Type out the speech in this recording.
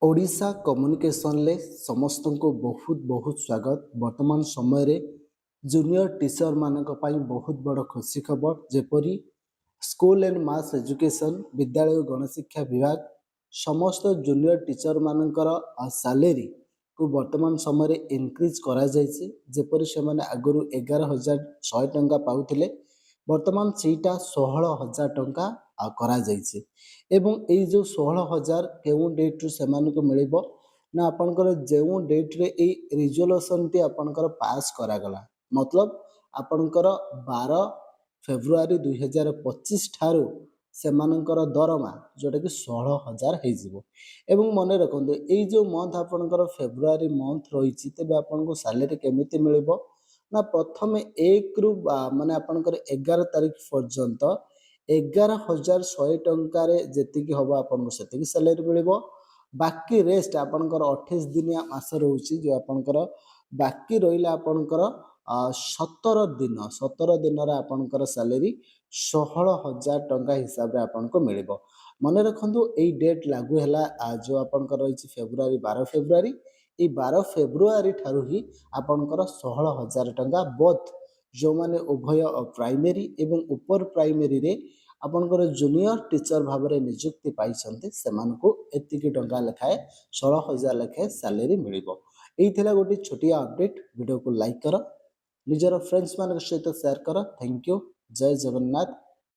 Odisha communication ले समस्त को बहुत बहुत स्वागत। वर्तमान समय रे जूनियर टीचर मानक पई बहुत बड़ खुशी खबर जेपरी स्कूल एंड मास एजुकेशन विद्यालय गणशिक्षा विभाग समस्त जूनियर टीचर मानकर सैलरी को वर्तमान समय रे इनक्रीज करा जायछि। जेपरी से माने आगरु 11,100 टंका पाउथिले वर्तमान सेटा 16,000 टंका करा जायछि। एवं एई जो 16,000 केउं डेट रु सेमानको मिलिबो ना आपनकर जेउ डेट रे ए रिजोल्यूशन टी आपनकर पास करा गला मतलब आपनकर 12 फेब्रुआरी 2025 ठारू सेमानकर दरमा जोटा कि 16,000 हो जिवो। एवं मन रखंतु एई जो मंथ आपनकर फेब्रुआरी मंथ रहिछि तेबे आपनको सैलरी केमिति मिलिबो ना प्रथम 1 रु माने आपनकर 11 तारिख पर्यंत 11,100 टंकार जेतिकी हम आपको से सैलरी मिल बाकी रेस्ट आपनकर 28 दिनिया मास रोचे जो आपनकर बाकी रहा आपनकर 17 दिन आपनकर सैलरी 16,000 टंका हिसाब से आपको मिल मन रखु यही डेट लागू है जो आपनकर रही फेब्रुआरी 12 फेब्रुआरी ये 12 फेब्रुआरी ठारू ही आपनकर 16,000 टंका बोथ जो माने उभय प्राइमेरी एवं उपर प्राइमेरी रे आपनकर जूनियर टीचर भाव में नियुक्ति पाई एतिकी टंका लेखाए 16,000 लेखाए सैलरी मिल गोटे छोटिया अपडेट। वीडियो को लाइक कर निजर फ्रेंड्स मान सहित शेयर कर। Thank you. जय जगन्नाथ।